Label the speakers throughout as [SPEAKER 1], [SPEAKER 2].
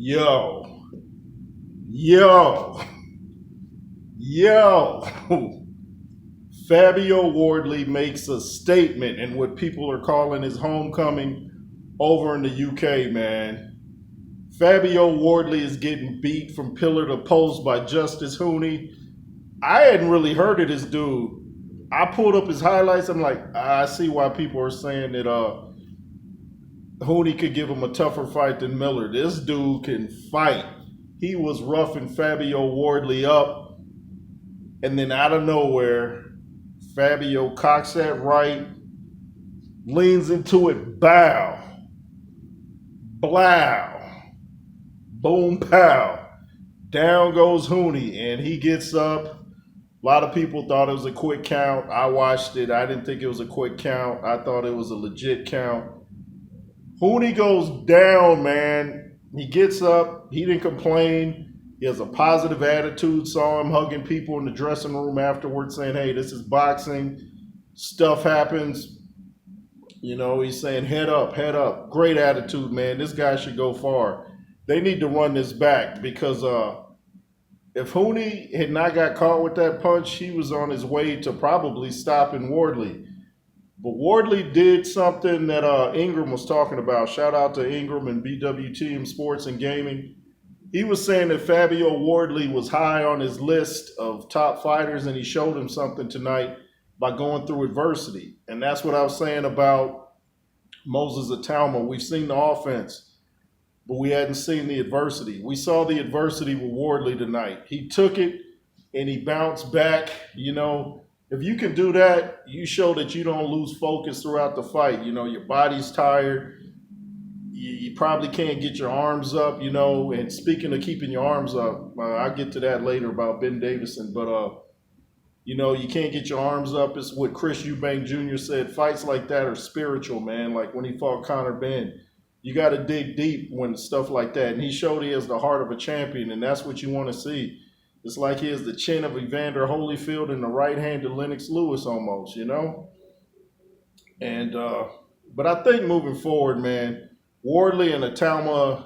[SPEAKER 1] Yo, yo, yo. Fabio Wardley makes a statement in what people are calling his homecoming over in the UK, man. Fabio Wardley is getting beat from pillar to post by Justis Huni. I hadn't really heard of this dude. I pulled up his highlights. I'm like, I see why people are saying that Huni could give him a tougher fight than Miller. This dude can fight. He was roughing Fabio Wardley up, and then out of nowhere, Fabio cocks that right, leans into it, bow, blow, boom, pow. Down goes Huni, and he gets up. A lot of people thought it was a quick count. I watched it. I didn't think it was a quick count. I thought it was a legit count. Huni goes down, man. He gets up. He didn't complain. He has a positive attitude. Saw him hugging people in the dressing room afterwards, saying, hey, this is boxing. Stuff happens. You know, he's saying, head up, head up. Great attitude, man. This guy should go far. They need to run this back because if Huni had not got caught with that punch, he was on his way to probably stopping Wardley. But Wardley did something that Ingram was talking about. Shout out to Ingram and BWTM Sports and Gaming. He was saying that Fabio Wardley was high on his list of top fighters, and he showed him something tonight by going through adversity. And that's what I was saying about Moses Atalma. We've seen the offense, but we hadn't seen the adversity. We saw the adversity with Wardley tonight. He took it, and he bounced back. You know, if you can do that, you show that you don't lose focus throughout the fight. You know, your body's tired. You probably can't get your arms up, you know. And speaking of keeping your arms up, I'll get to that later about Ben Davison. But, you know, you can't get your arms up. It's what Chris Eubank Jr. said. Fights like that are spiritual, man. Like when he fought Conor Benn. You got to dig deep when stuff like that. And he showed he has the heart of a champion, and that's what you want to see. It's like he has the chin of Evander Holyfield and the right hand of Lennox Lewis almost, you know? And but I think moving forward, man, Wardley and Atalma,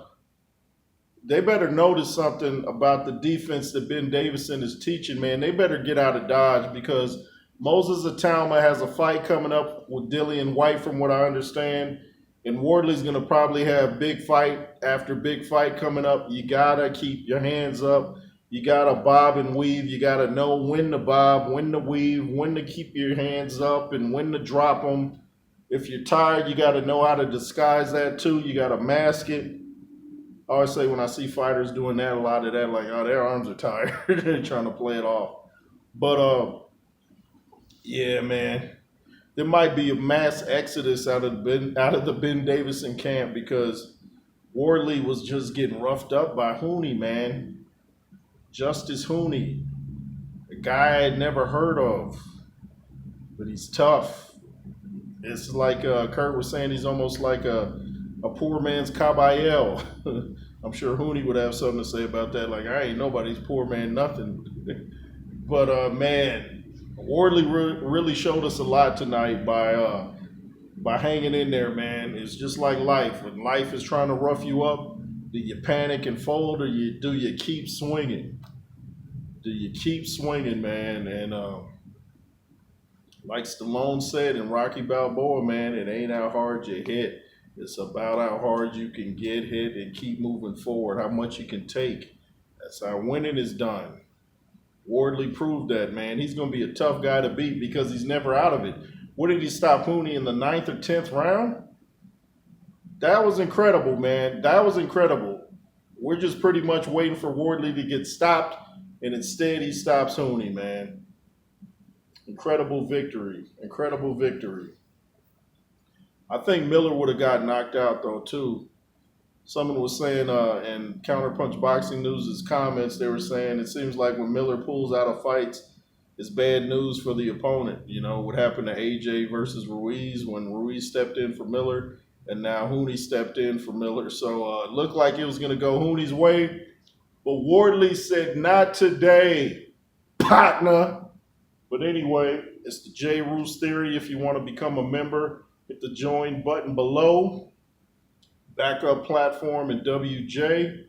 [SPEAKER 1] they better notice something about the defense that Ben Davison is teaching, man. They better get out of Dodge because Moses Atalma has a fight coming up with Dillian White, from what I understand. And Wardley's going to probably have big fight after big fight coming up. You got to keep your hands up. You got to bob and weave. You got to know when to bob, when to weave, when to keep your hands up, and when to drop them. If you're tired, you got to know how to disguise that too. You got to mask it. I always say when I see fighters doing that, a lot of that, like, oh, their arms are tired. They're trying to play it off. But, yeah, man. There might be a mass exodus out of the Ben Davison camp because Wardley was just getting roughed up by Huni, man. Justis Huni, a guy I had never heard of, but he's tough. It's like Kurt was saying, he's almost like a poor man's Caballero. I'm sure Huni would have something to say about that. Like, I ain't nobody's poor man, nothing. But, man, Wardley really showed us a lot tonight by hanging in there, man. It's just like life. When life is trying to rough you up, do you panic and fold, or do you keep swinging? Do you keep swinging, man? And like Stallone said in Rocky Balboa, man, it ain't how hard you hit. It's about how hard you can get hit and keep moving forward, how much you can take. That's how winning is done. Wardley proved that, man. He's going to be a tough guy to beat because he's never out of it. What did he stop Huni in the 9th or 10th round? That was incredible, man. That was incredible. We're just pretty much waiting for Wardley to get stopped, and instead he stops Huni, man. Incredible victory. Incredible victory. I think Miller would have got knocked out, though, too. Someone was saying in Counterpunch Boxing News' comments, they were saying it seems like when Miller pulls out of fights, it's bad news for the opponent. You know, what happened to AJ versus Ruiz when Ruiz stepped in for Miller, and now Huni stepped in for Miller. So it looked like it was going to go Huni's way, but Wardley said, not today, partner. But anyway, it's the J. Roos Theory. If you want to become a member, hit the join button below. Backup platform in WJ.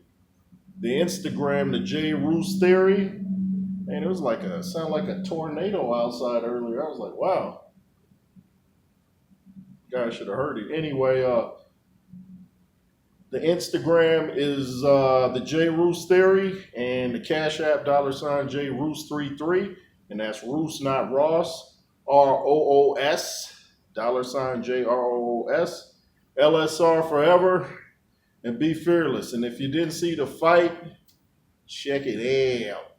[SPEAKER 1] The Instagram, the J Roos theory. Man, it was like sound like a tornado outside earlier. I was like, wow, guys should have heard it. Anyway, the Instagram is the J Roos theory, and the Cash App $J Roos 33, and that's Roos, not Ross. ROOS $JROOS. LSR forever, and be fearless. And if you didn't see the fight, check it out.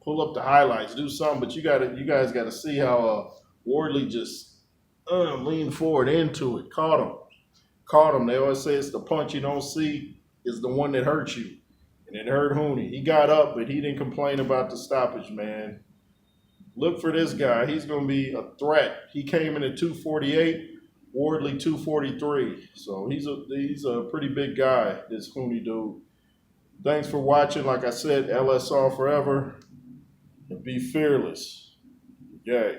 [SPEAKER 1] Pull up the highlights, do something. But you guys got to see how Wardley just leaned forward into it, caught him. They always say it's the punch you don't see is the one that hurts you, and it hurt Huni. He got up, but he didn't complain about the stoppage, man. Look for this guy. He's going to be a threat. He came in at 248. Wardley 243. So he's a pretty big guy, this Huni dude. Thanks for watching. Like I said, LSR forever. And be fearless. Yay.